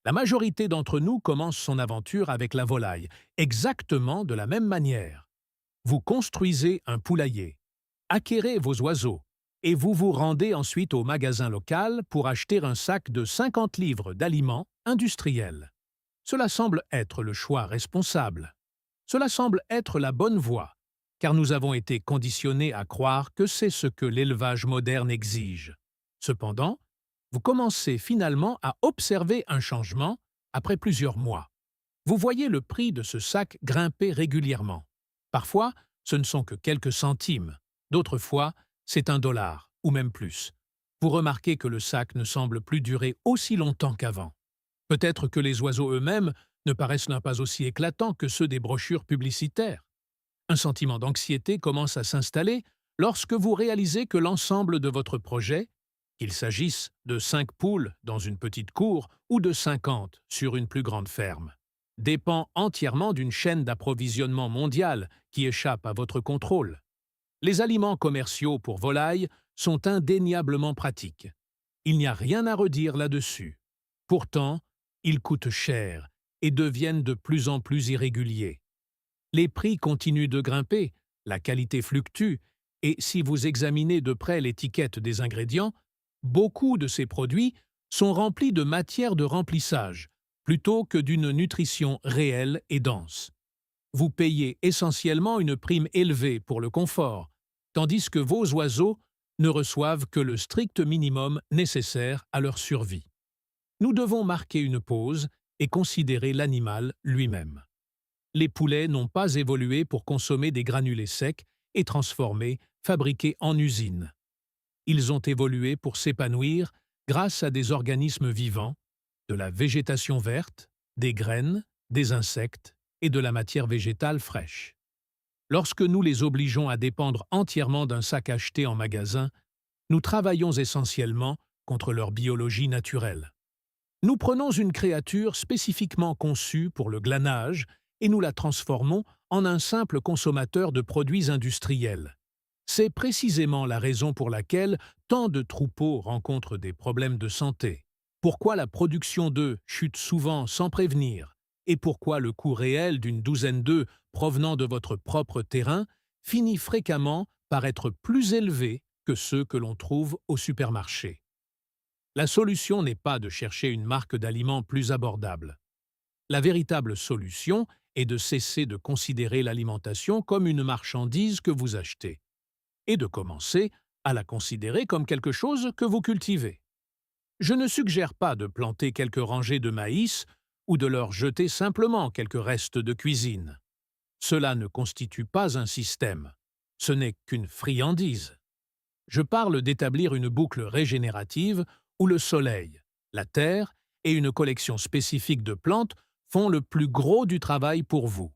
La majorité d'entre nous commence son aventure avec la volaille, exactement de la même manière. Vous construisez un poulailler, acquérez vos oiseaux, et vous vous rendez ensuite au magasin local pour acheter un sac de 50 livres d'aliments industriels. Cela semble être le choix responsable. Cela semble être la bonne voie, car nous avons été conditionnés à croire que c'est ce que l'élevage moderne exige. Cependant, vous commencez finalement à observer un changement après plusieurs mois. Vous voyez le prix de ce sac grimper régulièrement. Parfois, ce ne sont que quelques centimes. D'autres fois, c'est $1, ou même plus. Vous remarquez que le sac ne semble plus durer aussi longtemps qu'avant. Peut-être que les oiseaux eux-mêmes ne paraissent pas aussi éclatants que ceux des brochures publicitaires. Un sentiment d'anxiété commence à s'installer lorsque vous réalisez que l'ensemble de votre projet, qu'il s'agisse de 5 poules dans une petite cour ou de 50 sur une plus grande ferme, dépend entièrement d'une chaîne d'approvisionnement mondiale qui échappe à votre contrôle. Les aliments commerciaux pour volailles sont indéniablement pratiques. Il n'y a rien à redire là-dessus. Pourtant, ils coûtent cher et deviennent de plus en plus irréguliers. Les prix continuent de grimper, la qualité fluctue, et si vous examinez de près l'étiquette des ingrédients, beaucoup de ces produits sont remplis de matière de remplissage, plutôt que d'une nutrition réelle et dense. Vous payez essentiellement une prime élevée pour le confort, tandis que vos oiseaux ne reçoivent que le strict minimum nécessaire à leur survie. Nous devons marquer une pause et considérer l'animal lui-même. Les poulets n'ont pas évolué pour consommer des granulés secs et transformés, fabriqués en usine. Ils ont évolué pour s'épanouir grâce à des organismes vivants, de la végétation verte, des graines, des insectes et de la matière végétale fraîche. Lorsque nous les obligeons à dépendre entièrement d'un sac acheté en magasin, nous travaillons essentiellement contre leur biologie naturelle. Nous prenons une créature spécifiquement conçue pour le glanage et nous la transformons en un simple consommateur de produits industriels. C'est précisément la raison pour laquelle tant de troupeaux rencontrent des problèmes de santé, pourquoi la production d'œufs chute souvent sans prévenir, et pourquoi le coût réel d'une douzaine d'œufs provenant de votre propre terrain finit fréquemment par être plus élevé que ceux que l'on trouve au supermarché. La solution n'est pas de chercher une marque d'aliments plus abordable. La véritable solution est de cesser de considérer l'alimentation comme une marchandise que vous achetez, et de commencer à la considérer comme quelque chose que vous cultivez. Je ne suggère pas de planter quelques rangées de maïs ou de leur jeter simplement quelques restes de cuisine. Cela ne constitue pas un système, ce n'est qu'une friandise. Je parle d'établir une boucle régénérative où le soleil, la terre et une collection spécifique de plantes font le plus gros du travail pour vous.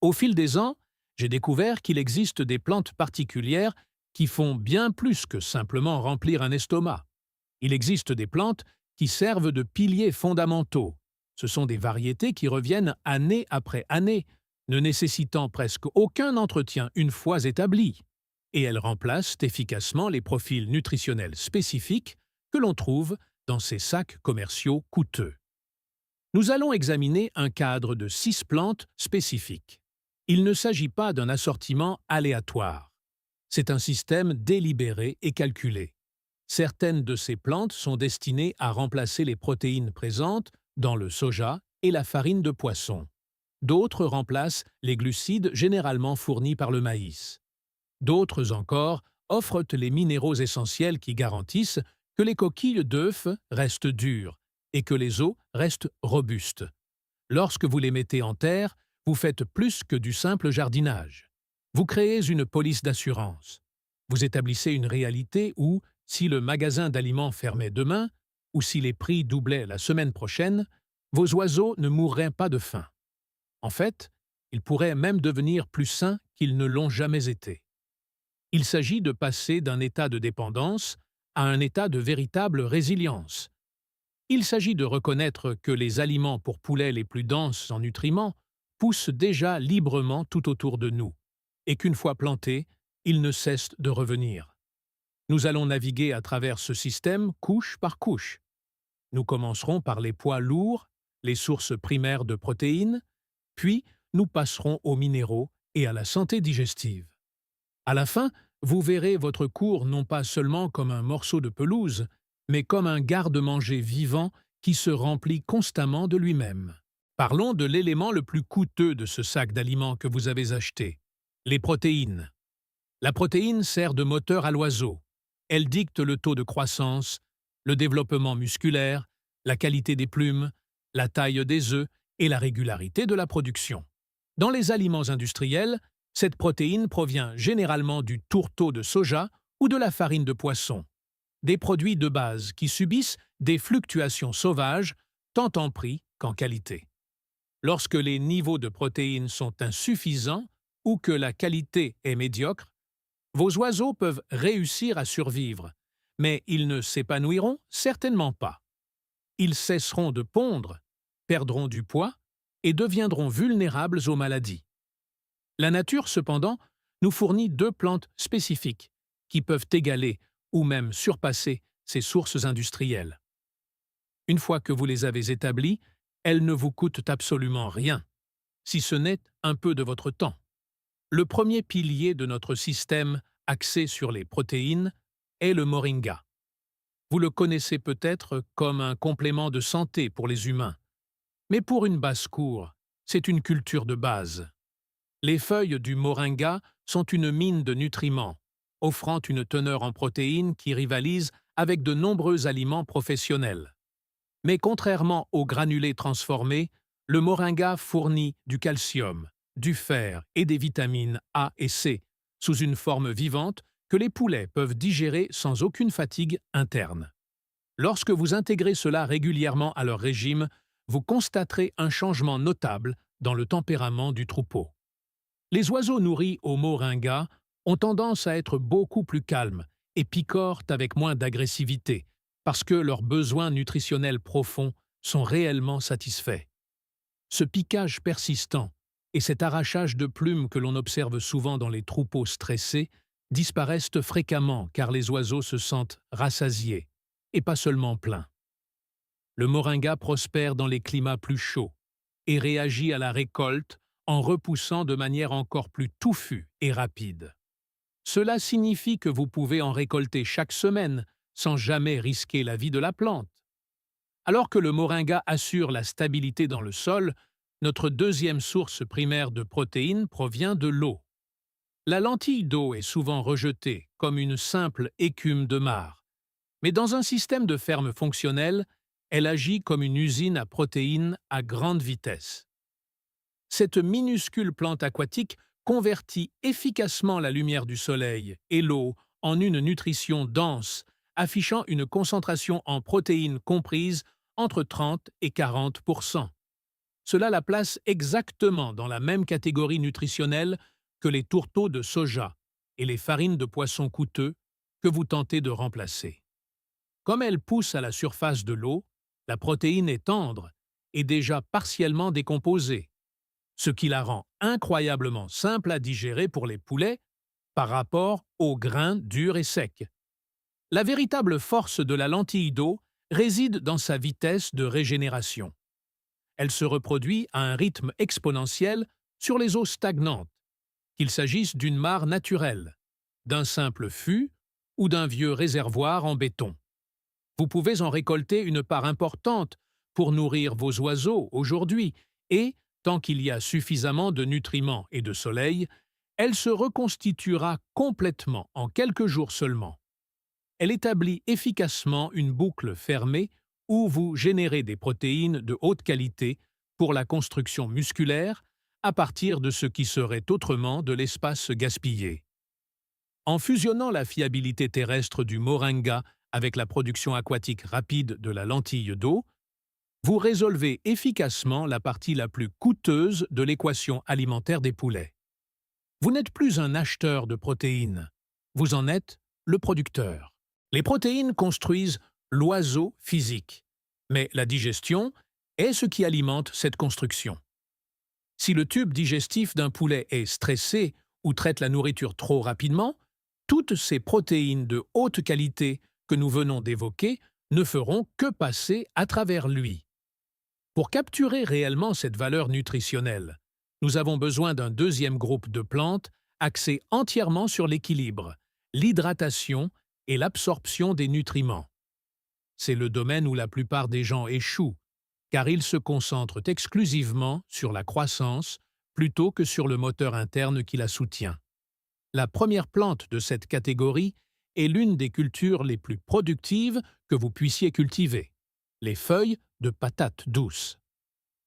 Au fil des ans, j'ai découvert qu'il existe des plantes particulières qui font bien plus que simplement remplir un estomac. Il existe des plantes qui servent de piliers fondamentaux. Ce sont des variétés qui reviennent année après année, ne nécessitant presque aucun entretien une fois établies. Et elles remplacent efficacement les profils nutritionnels spécifiques que l'on trouve dans ces sacs commerciaux coûteux. Nous allons examiner un cadre de 6 plantes spécifiques. Il ne s'agit pas d'un assortiment aléatoire. C'est un système délibéré et calculé. Certaines de ces plantes sont destinées à remplacer les protéines présentes dans le soja et la farine de poisson. D'autres remplacent les glucides généralement fournis par le maïs. D'autres encore offrent les minéraux essentiels qui garantissent que les coquilles d'œufs restent dures et que les os restent robustes. Lorsque vous les mettez en terre, vous faites plus que du simple jardinage. Vous créez une police d'assurance. Vous établissez une réalité où, si le magasin d'aliments fermait demain, ou si les prix doublaient la semaine prochaine, vos oiseaux ne mourraient pas de faim. En fait, ils pourraient même devenir plus sains qu'ils ne l'ont jamais été. Il s'agit de passer d'un état de dépendance à un état de véritable résilience. Il s'agit de reconnaître que les aliments pour poulets les plus denses en nutriments poussent déjà librement tout autour de nous, et qu'une fois plantés, ils ne cessent de revenir. Nous allons naviguer à travers ce système couche par couche. Nous commencerons par les poids lourds, les sources primaires de protéines, puis nous passerons aux minéraux et à la santé digestive. À la fin, vous verrez votre cours non pas seulement comme un morceau de pelouse, mais comme un garde-manger vivant qui se remplit constamment de lui-même. Parlons de l'élément le plus coûteux de ce sac d'aliments que vous avez acheté, les protéines. La protéine sert de moteur à l'oiseau. Elle dicte le taux de croissance, le développement musculaire, la qualité des plumes, la taille des œufs et la régularité de la production. Dans les aliments industriels, cette protéine provient généralement du tourteau de soja ou de la farine de poisson, des produits de base qui subissent des fluctuations sauvages tant en prix qu'en qualité. Lorsque les niveaux de protéines sont insuffisants ou que la qualité est médiocre, vos oiseaux peuvent réussir à survivre, mais ils ne s'épanouiront certainement pas. Ils cesseront de pondre, perdront du poids et deviendront vulnérables aux maladies. La nature, cependant, nous fournit deux plantes spécifiques qui peuvent égaler ou même surpasser ces sources industrielles. Une fois que vous les avez établies, elles ne vous coûtent absolument rien, si ce n'est un peu de votre temps. Le premier pilier de notre système axé sur les protéines est le moringa. Vous le connaissez peut-être comme un complément de santé pour les humains, mais pour une basse-cour, c'est une culture de base. Les feuilles du moringa sont une mine de nutriments, offrant une teneur en protéines qui rivalise avec de nombreux aliments professionnels. Mais contrairement aux granulés transformés, le moringa fournit du calcium, du fer et des vitamines A et C, sous une forme vivante que les poulets peuvent digérer sans aucune fatigue interne. Lorsque vous intégrez cela régulièrement à leur régime, vous constaterez un changement notable dans le tempérament du troupeau. Les oiseaux nourris au moringa ont tendance à être beaucoup plus calmes et picorent avec moins d'agressivité, parce que leurs besoins nutritionnels profonds sont réellement satisfaits. Ce piquage persistant et cet arrachage de plumes que l'on observe souvent dans les troupeaux stressés disparaissent fréquemment car les oiseaux se sentent rassasiés, et pas seulement pleins. Le moringa prospère dans les climats plus chauds et réagit à la récolte en repoussant de manière encore plus touffue et rapide. Cela signifie que vous pouvez en récolter chaque semaine sans jamais risquer la vie de la plante. Alors que le moringa assure la stabilité dans le sol, notre deuxième source primaire de protéines provient de l'eau. La lentille d'eau est souvent rejetée comme une simple écume de mare, mais dans un système de ferme fonctionnel, elle agit comme une usine à protéines à grande vitesse. Cette minuscule plante aquatique convertit efficacement la lumière du soleil et l'eau en une nutrition dense, affichant une concentration en protéines comprise entre 30 et 40%. Cela la place exactement dans la même catégorie nutritionnelle que les tourteaux de soja et les farines de poisson coûteux que vous tentez de remplacer. Comme elle pousse à la surface de l'eau, la protéine est tendre et déjà partiellement décomposée, ce qui la rend incroyablement simple à digérer pour les poulets par rapport aux grains durs et secs. La véritable force de la lentille d'eau réside dans sa vitesse de régénération. Elle se reproduit à un rythme exponentiel sur les eaux stagnantes, qu'il s'agisse d'une mare naturelle, d'un simple fût ou d'un vieux réservoir en béton. Vous pouvez en récolter une part importante pour nourrir vos oiseaux aujourd'hui et, tant qu'il y a suffisamment de nutriments et de soleil, elle se reconstituera complètement en quelques jours seulement. Elle établit efficacement une boucle fermée où vous générez des protéines de haute qualité pour la construction musculaire à partir de ce qui serait autrement de l'espace gaspillé. En fusionnant la fiabilité terrestre du moringa avec la production aquatique rapide de la lentille d'eau, vous résolvez efficacement la partie la plus coûteuse de l'équation alimentaire des poulets. Vous n'êtes plus un acheteur de protéines, vous en êtes le producteur. Les protéines construisent l'oiseau physique, mais la digestion est ce qui alimente cette construction. Si le tube digestif d'un poulet est stressé ou traite la nourriture trop rapidement, toutes ces protéines de haute qualité que nous venons d'évoquer ne feront que passer à travers lui. Pour capturer réellement cette valeur nutritionnelle, nous avons besoin d'un deuxième groupe de plantes axé entièrement sur l'équilibre, l'hydratation et l'absorption des nutriments. C'est le domaine où la plupart des gens échouent, car ils se concentrent exclusivement sur la croissance plutôt que sur le moteur interne qui la soutient. La première plante de cette catégorie est l'une des cultures les plus productives que vous puissiez cultiver, les feuilles de patates douces.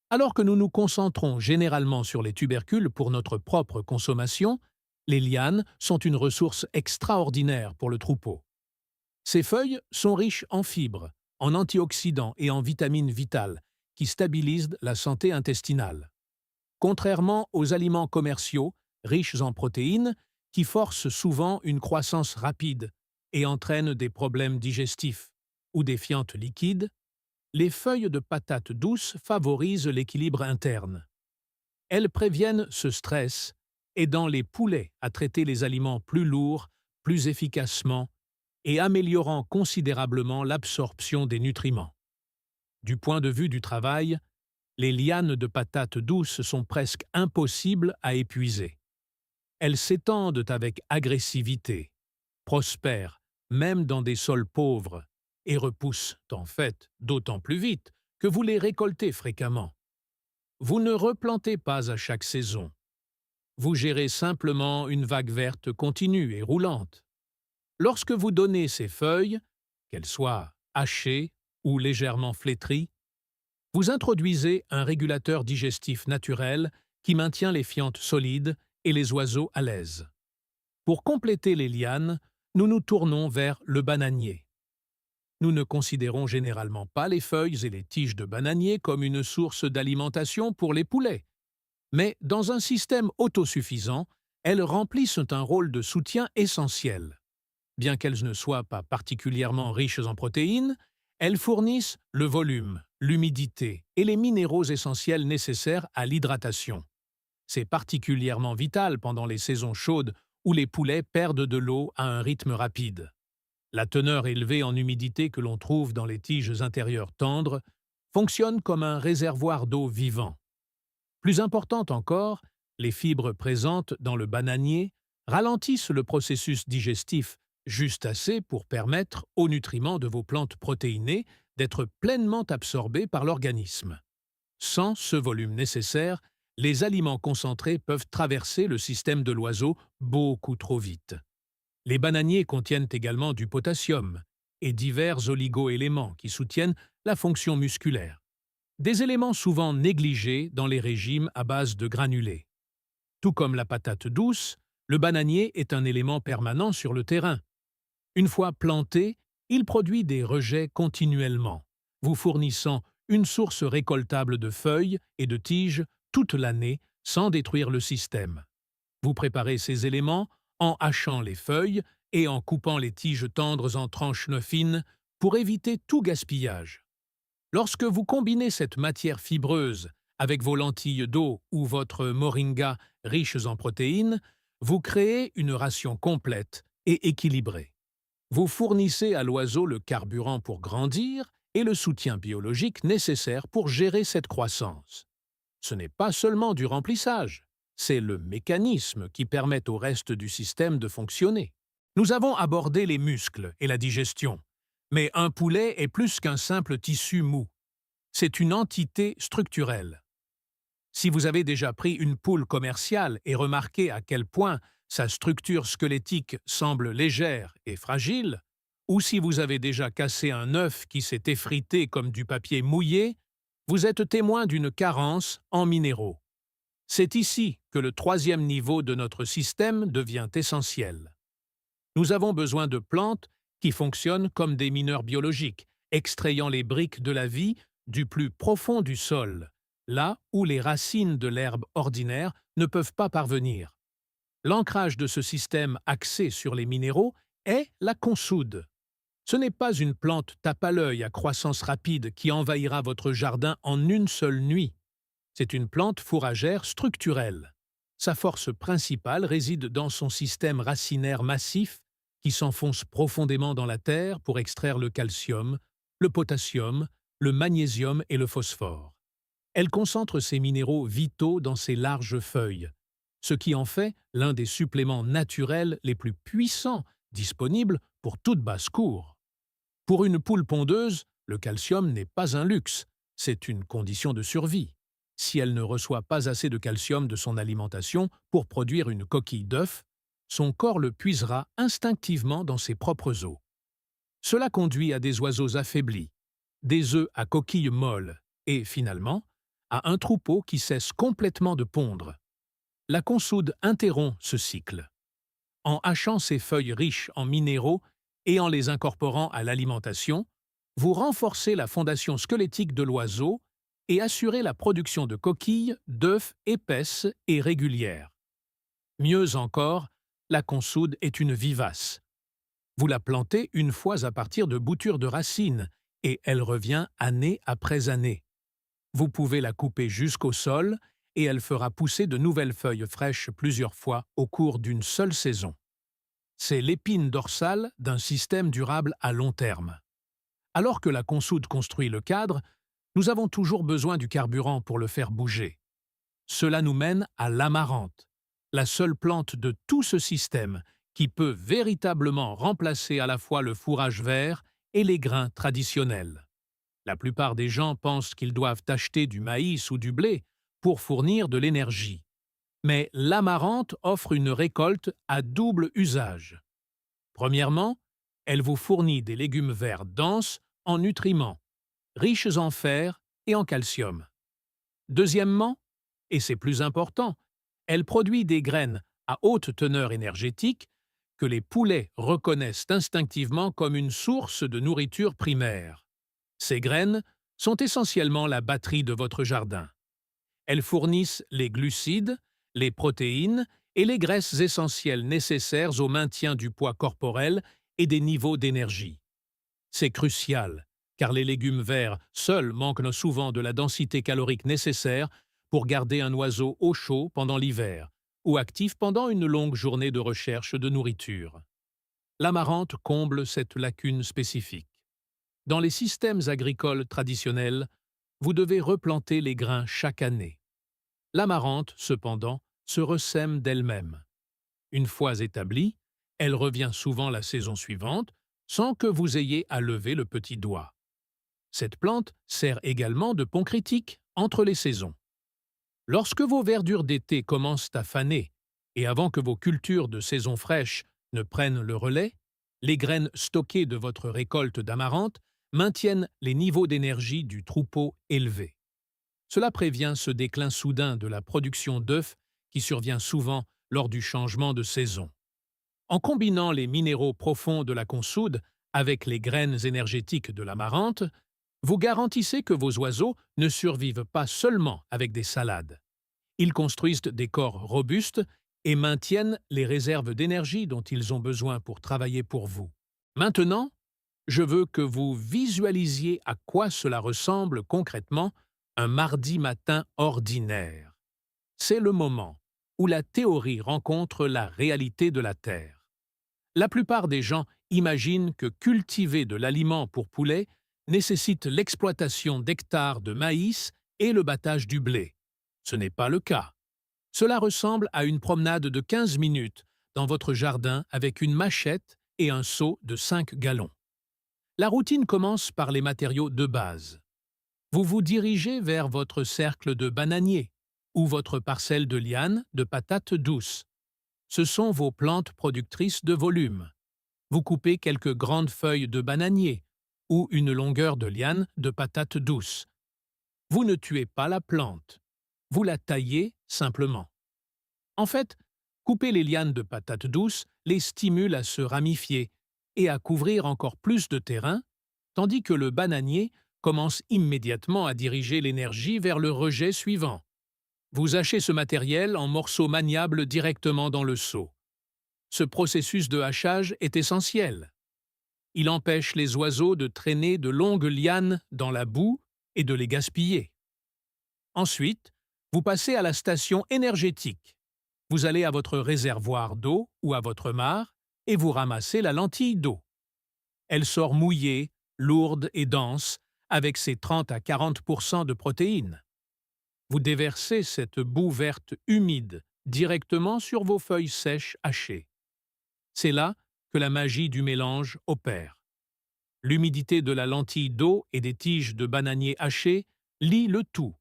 Alors que nous nous concentrons généralement sur les tubercules pour notre propre consommation, les lianes sont une ressource extraordinaire pour le troupeau. Ces feuilles sont riches en fibres, en antioxydants et en vitamines vitales qui stabilisent la santé intestinale. Contrairement aux aliments commerciaux, riches en protéines, qui forcent souvent une croissance rapide et entraînent des problèmes digestifs ou des fientes liquides, les feuilles de patates douces favorisent l'équilibre interne. Elles préviennent ce stress, aidant les poulets à traiter les aliments plus lourds, plus efficacement et améliorant considérablement l'absorption des nutriments. Du point de vue du travail, les lianes de patates douces sont presque impossibles à épuiser. Elles s'étendent avec agressivité, prospèrent même dans des sols pauvres et repoussent en fait d'autant plus vite que vous les récoltez fréquemment. Vous ne replantez pas à chaque saison. Vous gérez simplement une vague verte continue et roulante. Lorsque vous donnez ces feuilles, qu'elles soient hachées ou légèrement flétries, vous introduisez un régulateur digestif naturel qui maintient les fientes solides et les oiseaux à l'aise. Pour compléter les lianes, nous nous tournons vers le bananier. Nous ne considérons généralement pas les feuilles et les tiges de bananier comme une source d'alimentation pour les poulets. Mais dans un système autosuffisant, elles remplissent un rôle de soutien essentiel. Bien qu'elles ne soient pas particulièrement riches en protéines, elles fournissent le volume, l'humidité et les minéraux essentiels nécessaires à l'hydratation. C'est particulièrement vital pendant les saisons chaudes où les poulets perdent de l'eau à un rythme rapide. La teneur élevée en humidité que l'on trouve dans les tiges intérieures tendres fonctionne comme un réservoir d'eau vivant. Plus importante encore, les fibres présentes dans le bananier ralentissent le processus digestif juste assez pour permettre aux nutriments de vos plantes protéinées d'être pleinement absorbés par l'organisme. Sans ce volume nécessaire, les aliments concentrés peuvent traverser le système de l'oiseau beaucoup trop vite. Les bananiers contiennent également du potassium et divers oligo-éléments qui soutiennent la fonction musculaire. Des éléments souvent négligés dans les régimes à base de granulés. Tout comme la patate douce, le bananier est un élément permanent sur le terrain. Une fois planté, il produit des rejets continuellement, vous fournissant une source récoltable de feuilles et de tiges toute l'année sans détruire le système. Vous préparez ces éléments en hachant les feuilles et en coupant les tiges tendres en tranches fines pour éviter tout gaspillage. Lorsque vous combinez cette matière fibreuse avec vos lentilles d'eau ou votre moringa riches en protéines, vous créez une ration complète et équilibrée. Vous fournissez à l'oiseau le carburant pour grandir et le soutien biologique nécessaire pour gérer cette croissance. Ce n'est pas seulement du remplissage, c'est le mécanisme qui permet au reste du système de fonctionner. Nous avons abordé les muscles et la digestion, mais un poulet est plus qu'un simple tissu mou. C'est une entité structurelle. Si vous avez déjà pris une poule commerciale et remarqué à quel point sa structure squelettique semble légère et fragile, ou si vous avez déjà cassé un œuf qui s'est effrité comme du papier mouillé, vous êtes témoin d'une carence en minéraux. C'est ici que le troisième niveau de notre système devient essentiel. Nous avons besoin de plantes qui fonctionnent comme des mineurs biologiques, extrayant les briques de la vie du plus profond du sol, là où les racines de l'herbe ordinaire ne peuvent pas parvenir. L'ancrage de ce système axé sur les minéraux est la consoude. Ce n'est pas une plante tape à l'œil à croissance rapide qui envahira votre jardin en une seule nuit. C'est une plante fourragère structurelle. Sa force principale réside dans son système racinaire massif qui s'enfonce profondément dans la terre pour extraire le calcium, le potassium, le magnésium et le phosphore. Elle concentre ces minéraux vitaux dans ses larges feuilles, ce qui en fait l'un des suppléments naturels les plus puissants disponibles pour toute basse-cour. Pour une poule pondeuse, le calcium n'est pas un luxe, c'est une condition de survie. Si elle ne reçoit pas assez de calcium de son alimentation pour produire une coquille d'œuf, son corps le puisera instinctivement dans ses propres os. Cela conduit à des oiseaux affaiblis, des œufs à coquilles molles et, finalement, à un troupeau qui cesse complètement de pondre. La consoude interrompt ce cycle. En hachant ses feuilles riches en minéraux et en les incorporant à l'alimentation, vous renforcez la fondation squelettique de l'oiseau et assurez la production de coquilles, d'œufs épaisses et régulières. Mieux encore, la consoude est une vivace. Vous la plantez une fois à partir de boutures de racines et elle revient année après année. Vous pouvez la couper jusqu'au sol et elle fera pousser de nouvelles feuilles fraîches plusieurs fois au cours d'une seule saison. C'est l'épine dorsale d'un système durable à long terme. Alors que la consoude construit le cadre, nous avons toujours besoin du carburant pour le faire bouger. Cela nous mène à l'amarante, la seule plante de tout ce système qui peut véritablement remplacer à la fois le fourrage vert et les grains traditionnels. La plupart des gens pensent qu'ils doivent acheter du maïs ou du blé pour fournir de l'énergie. Mais l'amarante offre une récolte à double usage. Premièrement, elle vous fournit des légumes verts denses en nutriments, riches en fer et en calcium. Deuxièmement, et c'est plus important, elle produit des graines à haute teneur énergétique que les poulets reconnaissent instinctivement comme une source de nourriture primaire. Ces graines sont essentiellement la batterie de votre jardin. Elles fournissent les glucides, les protéines et les graisses essentielles nécessaires au maintien du poids corporel et des niveaux d'énergie. C'est crucial, car les légumes verts seuls manquent souvent de la densité calorique nécessaire pour garder un oiseau au chaud pendant l'hiver ou actif pendant une longue journée de recherche de nourriture. L'amarante comble cette lacune spécifique. Dans les systèmes agricoles traditionnels, vous devez replanter les grains chaque année. L'amarante, cependant, se ressème d'elle-même. Une fois établie, elle revient souvent la saison suivante, sans que vous ayez à lever le petit doigt. Cette plante sert également de pont critique entre les saisons. Lorsque vos verdures d'été commencent à faner, et avant que vos cultures de saison fraîche ne prennent le relais, les graines stockées de votre récolte d'amarante maintiennent les niveaux d'énergie du troupeau élevés. Cela prévient ce déclin soudain de la production d'œufs qui survient souvent lors du changement de saison. En combinant les minéraux profonds de la consoude avec les graines énergétiques de l'amarante, vous garantissez que vos oiseaux ne survivent pas seulement avec des salades. Ils construisent des corps robustes et maintiennent les réserves d'énergie dont ils ont besoin pour travailler pour vous. Maintenant, je veux que vous visualisiez à quoi cela ressemble concrètement un mardi matin ordinaire. C'est le moment où la théorie rencontre la réalité de la Terre. La plupart des gens imaginent que cultiver de l'aliment pour poulets nécessite l'exploitation d'hectares de maïs et le battage du blé. Ce n'est pas le cas. Cela ressemble à une promenade de 15 minutes dans votre jardin avec une machette et un seau de 5 gallons. La routine commence par les matériaux de base. Vous vous dirigez vers votre cercle de bananiers ou votre parcelle de lianes de patates douces. Ce sont vos plantes productrices de volume. Vous coupez quelques grandes feuilles de bananier ou une longueur de liane de patates douces. Vous ne tuez pas la plante. Vous la taillez simplement. En fait, couper les lianes de patates douces les stimule à se ramifier et à couvrir encore plus de terrain, tandis que le bananier commence immédiatement à diriger l'énergie vers le rejet suivant. Vous hachez ce matériel en morceaux maniables directement dans le seau. Ce processus de hachage est essentiel. Il empêche les oiseaux de traîner de longues lianes dans la boue et de les gaspiller. Ensuite, vous passez à la station énergétique. Vous allez à votre réservoir d'eau ou à votre mare et vous ramassez la lentille d'eau. Elle sort mouillée, lourde et dense, avec ses 30 à 40% de protéines. Vous déversez cette boue verte humide directement sur vos feuilles sèches hachées. C'est là que la magie du mélange opère. L'humidité de la lentille d'eau et des tiges de bananier hachées lie le tout.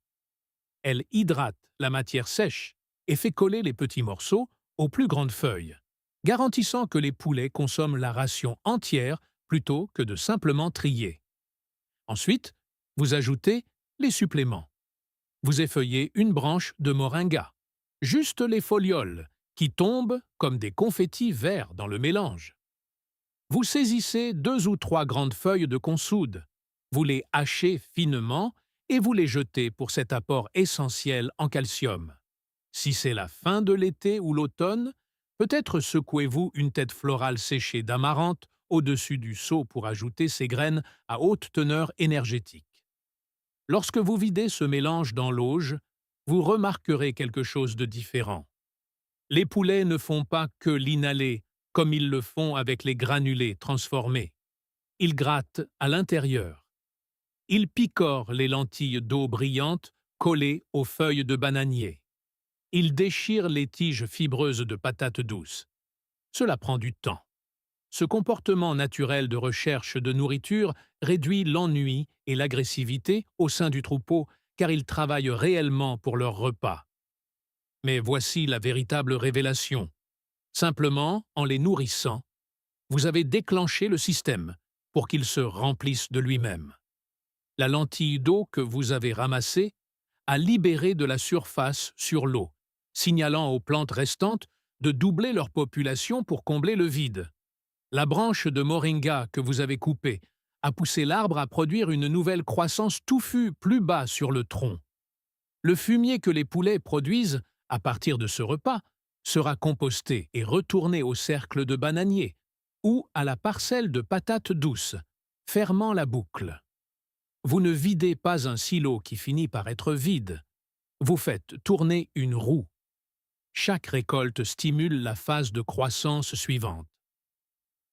Elle hydrate la matière sèche et fait coller les petits morceaux aux plus grandes feuilles, garantissant que les poulets consomment la ration entière plutôt que de simplement trier. Ensuite, vous ajoutez les suppléments. Vous effeuillez une branche de moringa, juste les folioles, qui tombent comme des confettis verts dans le mélange. Vous saisissez 2 ou 3 grandes feuilles de consoude, vous les hachez finement et vous les jetez pour cet apport essentiel en calcium. Si c'est la fin de l'été ou l'automne, peut-être secouez-vous une tête florale séchée d'amarante au-dessus du seau pour ajouter ces graines à haute teneur énergétique. Lorsque vous videz ce mélange dans l'auge, vous remarquerez quelque chose de différent. Les poulets ne font pas que l'inhaler, comme ils le font avec les granulés transformés. Ils grattent à l'intérieur. Ils picorent les lentilles d'eau brillante collées aux feuilles de bananier. Ils déchirent les tiges fibreuses de patates douces. Cela prend du temps. Ce comportement naturel de recherche de nourriture réduit l'ennui et l'agressivité au sein du troupeau car ils travaillent réellement pour leur repas. Mais voici la véritable révélation. Simplement, en les nourrissant, vous avez déclenché le système pour qu'il se remplisse de lui-même. La lentille d'eau que vous avez ramassée a libéré de la surface sur l'eau, signalant aux plantes restantes de doubler leur population pour combler le vide. La branche de moringa que vous avez coupée a poussé l'arbre à produire une nouvelle croissance touffue plus bas sur le tronc. Le fumier que les poulets produisent à partir de ce repas sera composté et retourné au cercle de bananiers ou à la parcelle de patates douces, fermant la boucle. Vous ne videz pas un silo qui finit par être vide. Vous faites tourner une roue. Chaque récolte stimule la phase de croissance suivante.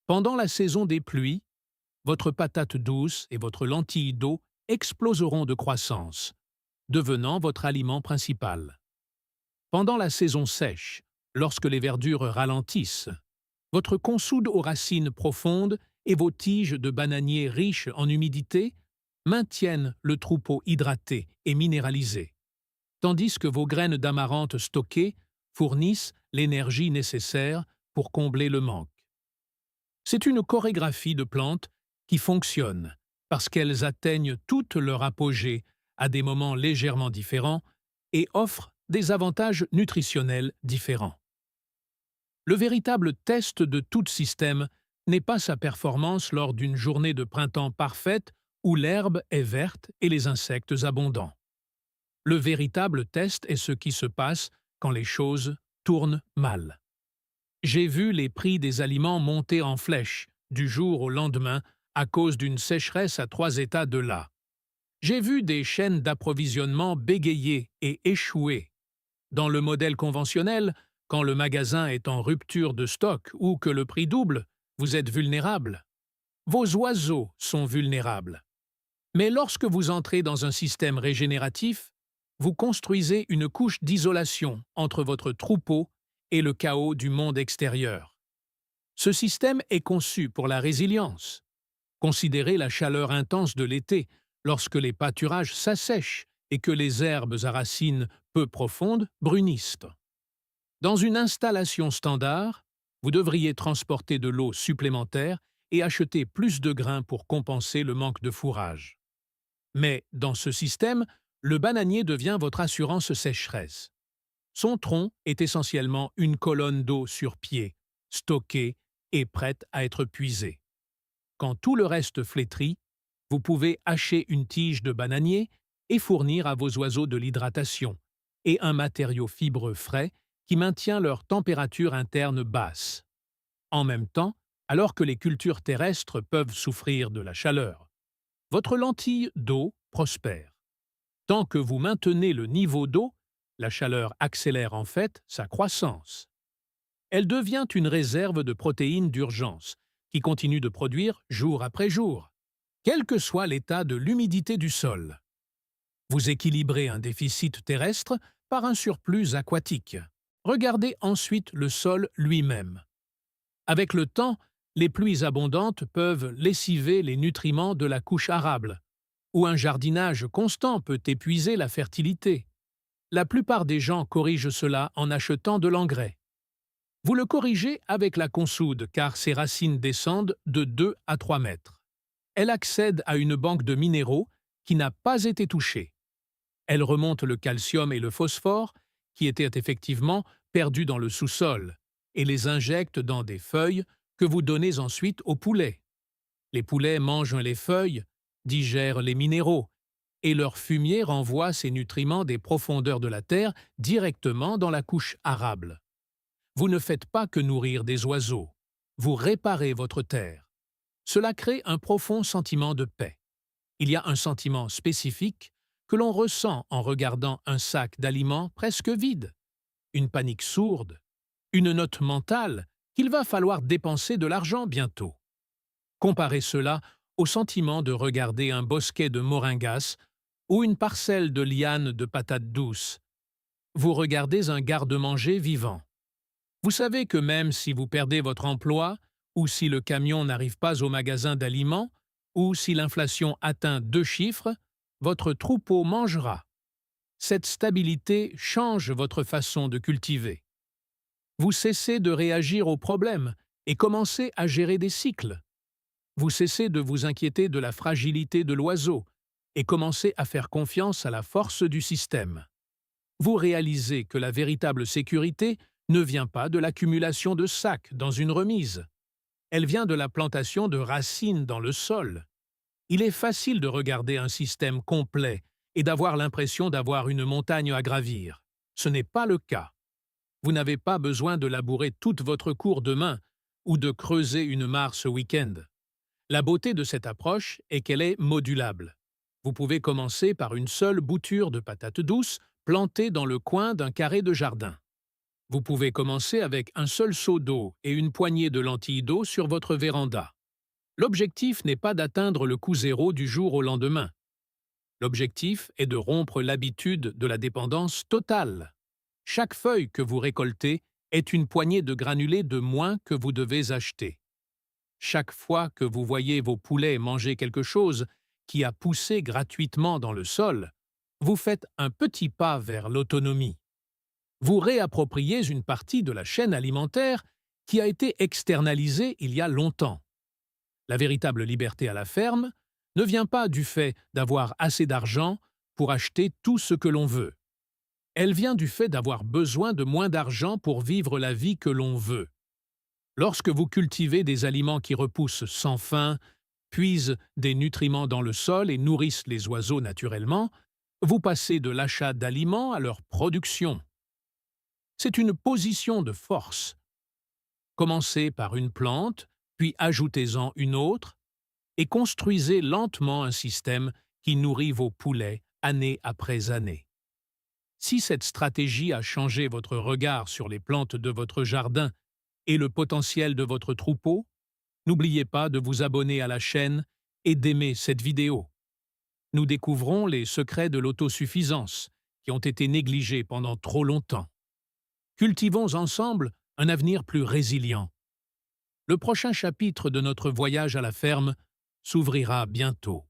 Pendant la saison des pluies, votre patate douce et votre lentille d'eau exploseront de croissance, devenant votre aliment principal. Pendant la saison sèche, lorsque les verdures ralentissent, votre consoude aux racines profondes et vos tiges de bananier riches en humidité maintiennent le troupeau hydraté et minéralisé, tandis que vos graines d'amarante stockées fournissent l'énergie nécessaire pour combler le manque. C'est une chorégraphie de plantes qui fonctionne parce qu'elles atteignent toute leur apogée à des moments légèrement différents et offrent des avantages nutritionnels différents. Le véritable test de tout système n'est pas sa performance lors d'une journée de printemps parfaite où l'herbe est verte et les insectes abondants. Le véritable test est ce qui se passe quand les choses tournent mal. J'ai vu les prix des aliments monter en flèche du jour au lendemain à cause d'une sécheresse à 3 états de là. J'ai vu des chaînes d'approvisionnement bégayer et échouer. Dans le modèle conventionnel, quand le magasin est en rupture de stock ou que le prix double, vous êtes vulnérable. Vos oiseaux sont vulnérables. Mais lorsque vous entrez dans un système régénératif, vous construisez une couche d'isolation entre votre troupeau et le chaos du monde extérieur. Ce système est conçu pour la résilience. Considérez la chaleur intense de l'été lorsque les pâturages s'assèchent et que les herbes à racines peu profondes brunissent. Dans une installation standard, vous devriez transporter de l'eau supplémentaire et acheter plus de grains pour compenser le manque de fourrage. Mais dans ce système, le bananier devient votre assurance sécheresse. Son tronc est essentiellement une colonne d'eau sur pied, stockée et prête à être puisée. Quand tout le reste flétrit, vous pouvez hacher une tige de bananier et fournir à vos oiseaux de l'hydratation et un matériau fibreux frais qui maintient leur température interne basse. En même temps, alors que les cultures terrestres peuvent souffrir de la chaleur, votre lentille d'eau prospère. Tant que vous maintenez le niveau d'eau, la chaleur accélère en fait sa croissance. Elle devient une réserve de protéines d'urgence qui continue de produire jour après jour. quel que soit l'état de l'humidité du sol. Vous équilibrez un déficit terrestre par un surplus aquatique. Regardez ensuite le sol lui-même. Avec le temps, les pluies abondantes peuvent lessiver les nutriments de la couche arable, ou un jardinage constant peut épuiser la fertilité. La plupart des gens corrigent cela en achetant de l'engrais. Vous le corrigez avec la consoude car ses racines descendent de 2 à 3 mètres. Elle accède à une banque de minéraux qui n'a pas été touchée. Elle remonte le calcium et le phosphore, qui étaient effectivement perdus dans le sous-sol, et les injecte dans des feuilles que vous donnez ensuite aux poulets. Les poulets mangent les feuilles, digèrent les minéraux, et leur fumier renvoie ces nutriments des profondeurs de la terre directement dans la couche arable. Vous ne faites pas que nourrir des oiseaux, vous réparez votre terre. Cela crée un profond sentiment de paix. Il y a un sentiment spécifique que l'on ressent en regardant un sac d'aliments presque vide, une panique sourde, une note mentale qu'il va falloir dépenser de l'argent bientôt. Comparez cela au sentiment de regarder un bosquet de moringas ou une parcelle de lianes de patates douces. Vous regardez un garde-manger vivant. Vous savez que même si vous perdez votre emploi, ou si le camion n'arrive pas au magasin d'aliments, ou si l'inflation atteint 2 chiffres, votre troupeau mangera. Cette stabilité change votre façon de cultiver. Vous cessez de réagir aux problèmes et commencez à gérer des cycles. Vous cessez de vous inquiéter de la fragilité de l'oiseau et commencez à faire confiance à la force du système. Vous réalisez que la véritable sécurité ne vient pas de l'accumulation de sacs dans une remise. Elle vient de la plantation de racines dans le sol. Il est facile de regarder un système complet et d'avoir l'impression d'avoir une montagne à gravir. Ce n'est pas le cas. Vous n'avez pas besoin de labourer toute votre cour demain ou de creuser une mare ce week-end. La beauté de cette approche est qu'elle est modulable. Vous pouvez commencer par une seule bouture de patates douces plantée dans le coin d'un carré de jardin. Vous pouvez commencer avec un seul seau d'eau et une poignée de lentilles d'eau sur votre véranda. L'objectif n'est pas d'atteindre le coût zéro du jour au lendemain. L'objectif est de rompre l'habitude de la dépendance totale. Chaque feuille que vous récoltez est une poignée de granulés de moins que vous devez acheter. Chaque fois que vous voyez vos poulets manger quelque chose qui a poussé gratuitement dans le sol, vous faites un petit pas vers l'autonomie. Vous réappropriez une partie de la chaîne alimentaire qui a été externalisée il y a longtemps. La véritable liberté à la ferme ne vient pas du fait d'avoir assez d'argent pour acheter tout ce que l'on veut. Elle vient du fait d'avoir besoin de moins d'argent pour vivre la vie que l'on veut. Lorsque vous cultivez des aliments qui repoussent sans fin, puisent des nutriments dans le sol et nourrissent les oiseaux naturellement, vous passez de l'achat d'aliments à leur production. C'est une position de force. Commencez par une plante, puis ajoutez-en une autre, et construisez lentement un système qui nourrit vos poulets année après année. Si cette stratégie a changé votre regard sur les plantes de votre jardin et le potentiel de votre troupeau, n'oubliez pas de vous abonner à la chaîne et d'aimer cette vidéo. Nous découvrons les secrets de l'autosuffisance qui ont été négligés pendant trop longtemps. Cultivons ensemble un avenir plus résilient. Le prochain chapitre de notre voyage à la ferme s'ouvrira bientôt.